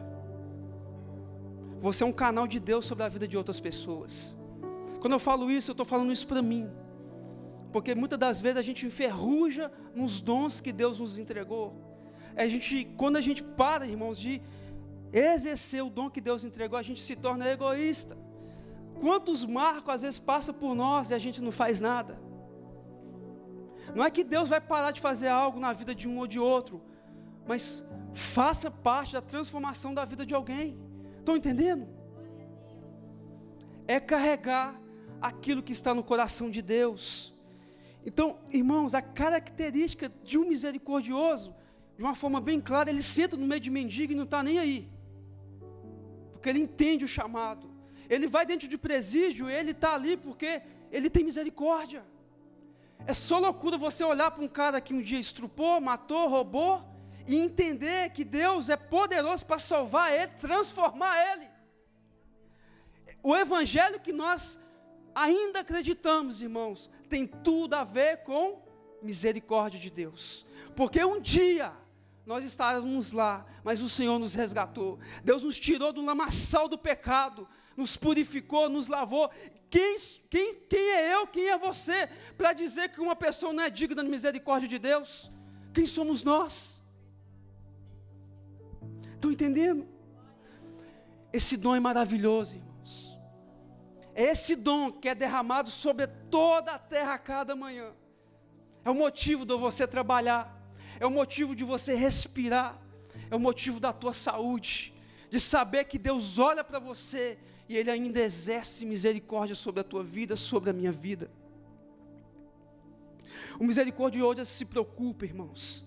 Você é um canal de Deus sobre a vida de outras pessoas. Quando eu falo isso, eu estou falando isso para mim. Porque muitas das vezes a gente enferruja nos dons que Deus nos entregou. Quando a gente para, irmãos, de exercer o dom que Deus entregou, a gente se torna egoísta. Quantos marcos às vezes passam por nós e a gente não faz nada? Não é que Deus vai parar de fazer algo na vida de um ou de outro, mas faça parte da transformação da vida de alguém. Estão entendendo? É carregar aquilo que está no coração de Deus. Então, irmãos, a característica de um misericordioso, de uma forma bem clara, ele senta no meio de mendigo e não está nem aí, porque ele entende o chamado. Ele vai dentro de presídio, ele está ali porque ele tem misericórdia. É só loucura você olhar para um cara que um dia estrupou, matou, roubou, e entender que Deus é poderoso para salvar ele, transformar ele. O evangelho que nós ainda acreditamos, irmãos, tem tudo a ver com misericórdia de Deus, porque um dia nós estávamos lá, mas o Senhor nos resgatou. Deus nos tirou do lamaçal do pecado, nos purificou, nos lavou. Quem é eu, quem é você, para dizer que uma pessoa não é digna da misericórdia de Deus? Quem somos nós? Estão entendendo? Esse dom é maravilhoso, irmãos. É esse dom que é derramado sobre toda a terra a cada manhã. É o motivo de você trabalhar, é o motivo de você respirar, é o motivo da tua saúde, de saber que Deus olha para você e Ele ainda exerce misericórdia sobre a tua vida, sobre a minha vida. O misericordioso se preocupa, irmãos,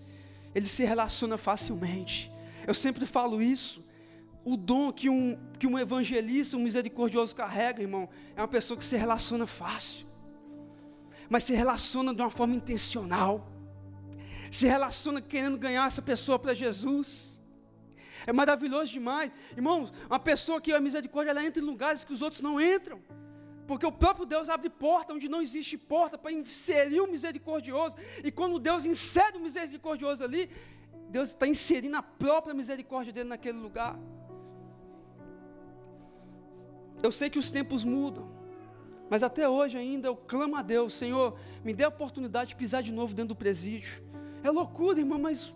ele se relaciona facilmente. Eu sempre falo isso. O dom que um evangelista, um misericordioso carrega, irmão, é uma pessoa que se relaciona fácil, mas se relaciona de uma forma intencional, se relaciona querendo ganhar essa pessoa para Jesus. É maravilhoso demais, irmãos. Uma pessoa que é misericórdia, ela entra em lugares que os outros não entram, porque o próprio Deus abre porta onde não existe porta, para inserir o misericordioso. E quando Deus insere o misericordioso ali, Deus está inserindo a própria misericórdia dele naquele lugar. Eu sei que os tempos mudam, mas até hoje ainda eu clamo a Deus: Senhor, me dê a oportunidade de pisar de novo dentro do presídio. É loucura, irmão, mas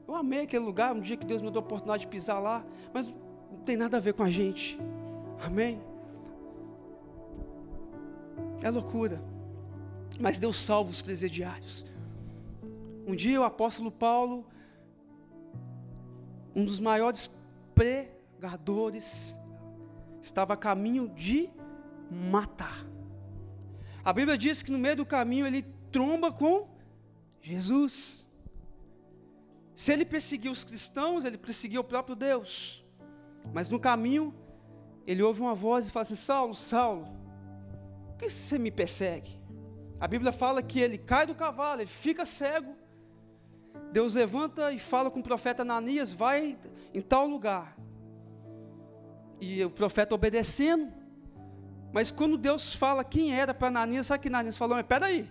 eu amei aquele lugar, um dia que Deus me deu a oportunidade de pisar lá, mas não tem nada a ver com a gente. Amém? É loucura, mas Deus salva os presidiários. Um dia o apóstolo Paulo, um dos maiores pregadores, estava a caminho de matar. A Bíblia diz que no meio do caminho ele tromba com Jesus. Se ele perseguiu os cristãos, ele perseguiu o próprio Deus. Mas no caminho, ele ouve uma voz e fala assim: Saulo, Saulo, por que você me persegue? A Bíblia fala que ele cai do cavalo, ele fica cego. Deus levanta e fala com o profeta Ananias: vai em tal lugar. E o profeta obedecendo. Mas quando Deus fala quem era para Ananias, sabe que Ananias falou? Mas peraí,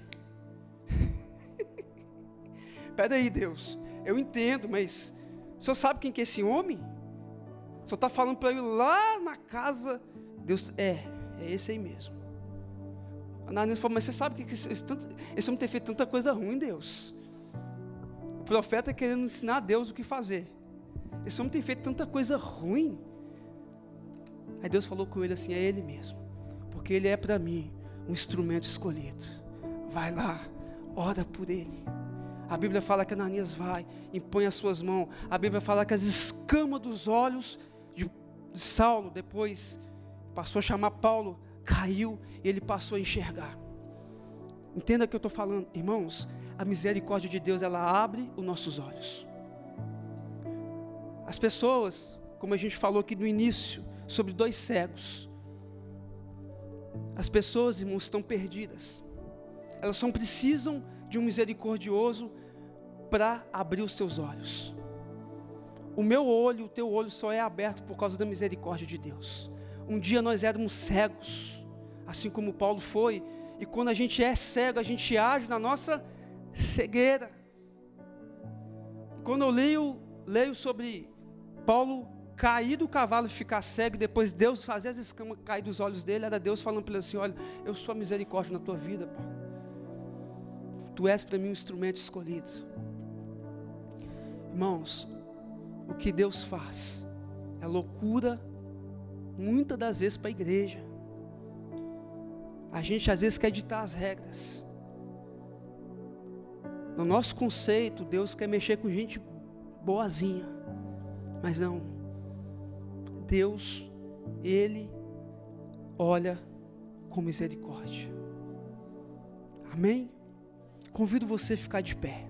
peraí, Deus, eu entendo, mas o senhor sabe quem que é esse homem? O senhor está falando para ele lá na casa. Deus, é esse aí mesmo. Ananias falou: mas você sabe que esse homem tem feito tanta coisa ruim, Deus. O profeta querendo ensinar a Deus o que fazer. Esse homem tem feito tanta coisa ruim. Aí Deus falou com ele assim: é ele mesmo, porque ele é para mim um instrumento escolhido. Vai lá, ora por ele. A Bíblia fala que Ananias vai, impõe as suas mãos. A Bíblia fala que as escamas dos olhos de Saulo, depois passou a chamar Paulo, caiu e ele passou a enxergar. Entenda o que eu estou falando, irmãos. A misericórdia de Deus, ela abre os nossos olhos. As pessoas, como a gente falou aqui no início, sobre 2 cegos. As pessoas, irmãos, estão perdidas. Elas só precisam de um misericordioso para abrir os teus olhos. O meu olho, o teu olho só é aberto por causa da misericórdia de Deus. Um dia nós éramos cegos, assim como Paulo foi, e quando a gente é cego, a gente age na nossa cegueira. Quando eu leio sobre Paulo cair do cavalo e ficar cego, e depois Deus fazer as escamas cair dos olhos dele, era Deus falando para ele assim: olha, eu sou a misericórdia na tua vida, Paulo. Tu és para mim um instrumento escolhido. Irmãos, o que Deus faz é loucura, muitas das vezes para a igreja. A gente às vezes quer ditar as regras. No nosso conceito, Deus quer mexer com gente boazinha, mas não. Deus, Ele olha com misericórdia. Amém? Convido você a ficar de pé.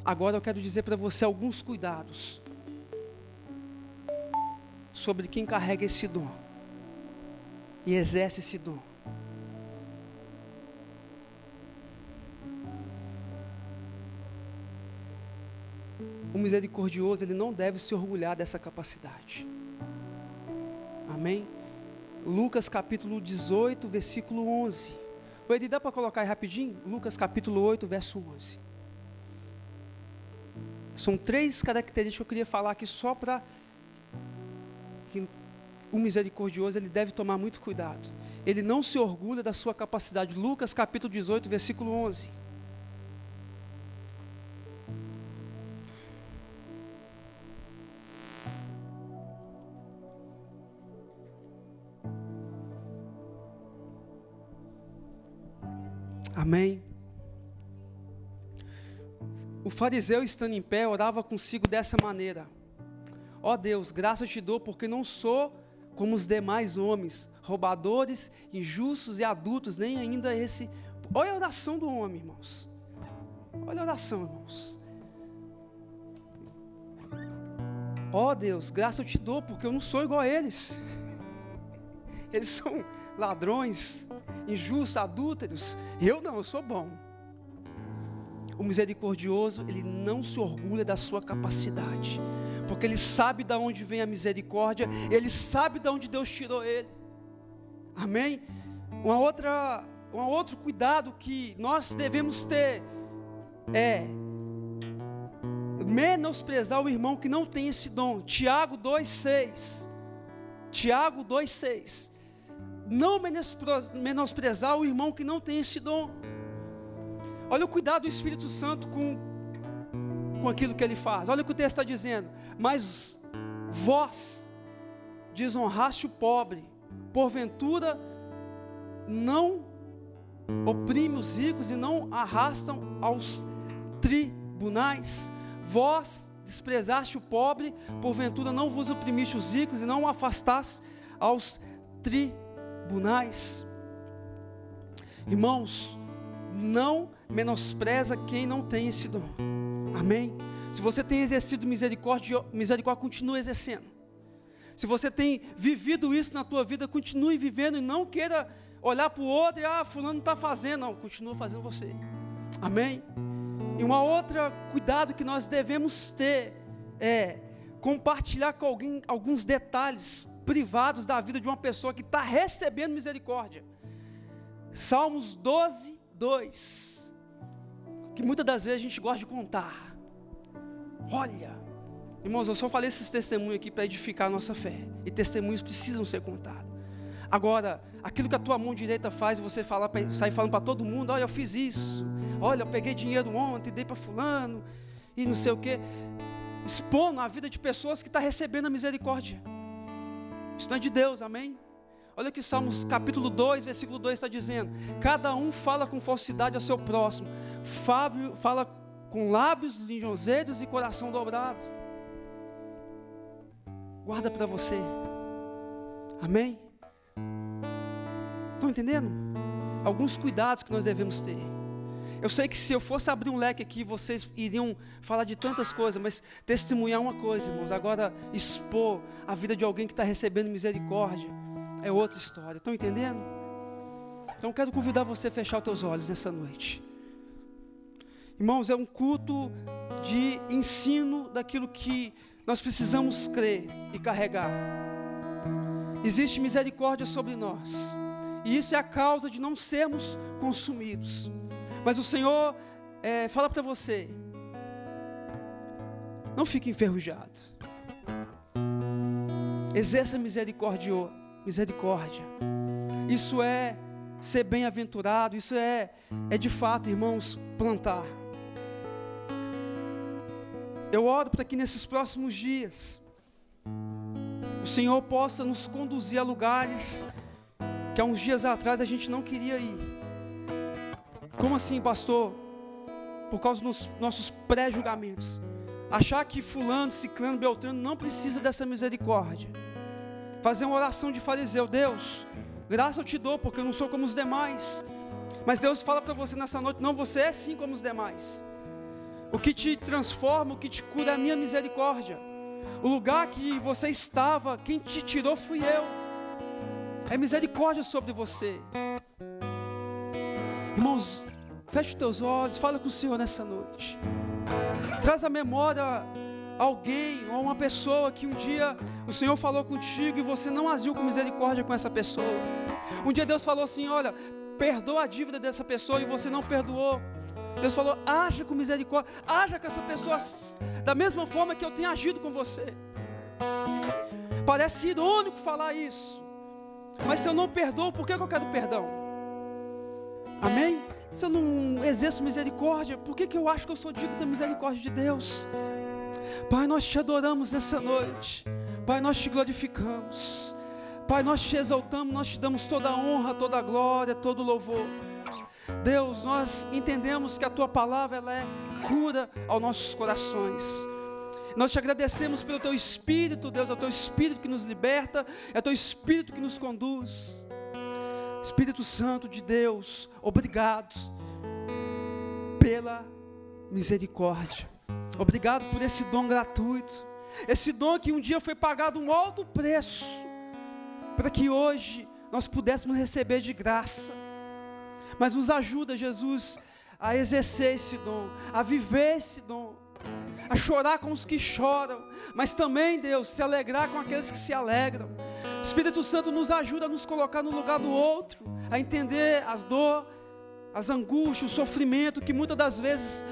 Agora eu quero dizer para você alguns cuidados sobre quem carrega esse dom e exerce esse dom. O misericordioso, ele não deve se orgulhar dessa capacidade. Amém? Lucas capítulo 18, versículo 11. O Edi, dá para colocar aí rapidinho? Lucas capítulo 8, verso 11. São 3 características que eu queria falar aqui só para que o misericordioso, ele deve tomar muito cuidado. Ele não se orgulha da sua capacidade. Lucas capítulo 18, versículo 11. Amém. O fariseu, estando em pé, orava consigo dessa maneira: ó Deus, graças te dou, porque não sou como os demais homens, roubadores, injustos e adultos, nem ainda esse. Olha a oração do homem, irmãos. Olha a oração, irmãos. Ó Deus, graças eu te dou, porque eu não sou igual a eles. Eles são ladrões, injustos, adúlteros. Eu não, eu sou bom. O misericordioso, ele não se orgulha da sua capacidade, porque ele sabe de onde vem a misericórdia, ele sabe de onde Deus tirou ele. Amém? Um outro cuidado que nós devemos ter é menosprezar o irmão que não tem esse dom. Tiago 2,6. Tiago 2,6. Não menosprezar o irmão que não tem esse dom. Olha o cuidado do Espírito Santo com aquilo que ele faz. Olha o que o texto está dizendo: mas vós desonraste o pobre, porventura não oprime os ricos e não arrastam aos tribunais. Vós desprezaste o pobre, porventura não vos oprimiste os ricos e não afastaste aos tribunais. Irmãos, não menospreza quem não tem esse dom. Amém? Se você tem exercido misericórdia, continue exercendo. Se você tem vivido isso na tua vida, continue vivendo e não queira olhar para o outro e fulano não está fazendo. Não, continua fazendo você. Amém? E uma outra cuidado que nós devemos ter é compartilhar com alguém alguns detalhes privados da vida de uma pessoa que está recebendo misericórdia. Salmos 12, 2, que muitas das vezes a gente gosta de contar. Olha, irmãos, eu só falei esses testemunhos aqui para edificar a nossa fé, e testemunhos precisam ser contados. Agora, aquilo que a tua mão direita faz, você sai falando para todo mundo: olha, eu fiz isso, olha, eu peguei dinheiro ontem, dei para fulano, e não sei o que, expondo a vida de pessoas que estão recebendo a misericórdia. Isso não é de Deus, amém? Olha que Salmos capítulo 2, versículo 2 está dizendo: cada um fala com falsidade ao seu próximo, fala com lábios lisonjeiros e coração dobrado. Guarda para você. Amém? Estão entendendo? Alguns cuidados que nós devemos ter. Eu sei que se eu fosse abrir um leque aqui, vocês iriam falar de tantas coisas, mas testemunhar uma coisa, irmãos. Agora, expor a vida de alguém que está recebendo misericórdia é outra história. Estão entendendo? Então, eu quero convidar você a fechar os teus olhos nessa noite. Irmãos, é um culto de ensino daquilo que nós precisamos crer e carregar. Existe misericórdia sobre nós, e isso é a causa de não sermos consumidos. Mas o Senhor fala para você: não fique enferrujado, exerça misericórdia. Isso é ser bem-aventurado, isso é de fato, irmãos, plantar. Eu oro para que nesses próximos dias o Senhor possa nos conduzir a lugares que há uns dias atrás a gente não queria ir. Como assim, pastor? Por causa dos nossos pré-julgamentos. Achar que fulano, ciclano, beltrano não precisa dessa misericórdia. Fazer uma oração de fariseu: Deus, graça eu te dou, porque eu não sou como os demais. Mas Deus fala para você nessa noite: não, você é sim como os demais. O que te transforma, o que te cura é a minha misericórdia. O lugar que você estava, quem te tirou fui eu. É misericórdia sobre você. Irmãos, feche os teus olhos, fala com o Senhor nessa noite. Traz à memória alguém ou uma pessoa que um dia o Senhor falou contigo e você não agiu com misericórdia com essa pessoa. Um dia Deus falou assim: olha, perdoa a dívida dessa pessoa, e você não perdoou. Deus falou: haja com misericórdia, haja com essa pessoa da mesma forma que eu tenho agido com você. Parece irônico falar isso, mas se eu não perdoo, por que eu quero perdão? Amém? Se eu não exerço misericórdia, por que eu acho que eu sou digno da misericórdia de Deus? Pai, nós te adoramos nessa noite. Pai, nós te glorificamos. Pai, nós te exaltamos, nós te damos toda a honra, toda a glória, todo o louvor. Deus, nós entendemos que a Tua palavra, ela é cura aos nossos corações. Nós te agradecemos pelo Teu Espírito, Deus, é o Teu Espírito que nos liberta, é o Teu Espírito que nos conduz. Espírito Santo de Deus, obrigado pela misericórdia. Obrigado por esse dom gratuito, esse dom que um dia foi pagado um alto preço, para que hoje nós pudéssemos receber de graça. Mas nos ajuda, Jesus, a exercer esse dom, a viver esse dom, a chorar com os que choram, mas também, Deus, se alegrar com aqueles que se alegram. Espírito Santo, nos ajuda a nos colocar no lugar do outro, a entender as dores, as angústias, o sofrimento que muitas das vezes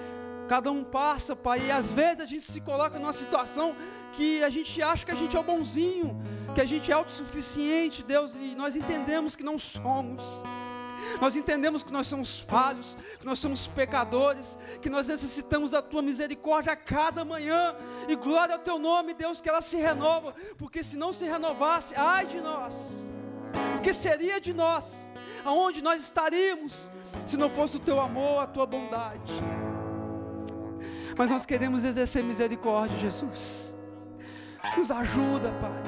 cada um passa, Pai. E às vezes a gente se coloca numa situação que a gente acha que a gente é o bonzinho, que a gente é autossuficiente, Deus, e nós entendemos que não somos. Nós entendemos que nós somos falhos, que nós somos pecadores, que nós necessitamos da Tua misericórdia a cada manhã. E glória ao Teu nome, Deus, que ela se renova, porque se não se renovasse, ai de nós, o que seria de nós? Aonde nós estaríamos se não fosse o Teu amor, a Tua bondade? Mas nós queremos exercer misericórdia, Jesus. Nos ajuda, Pai,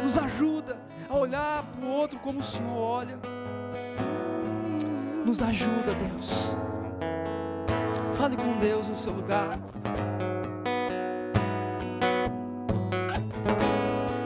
nos ajuda a olhar para o outro como o Senhor olha. Nos ajuda, Deus. Fale com Deus no seu lugar.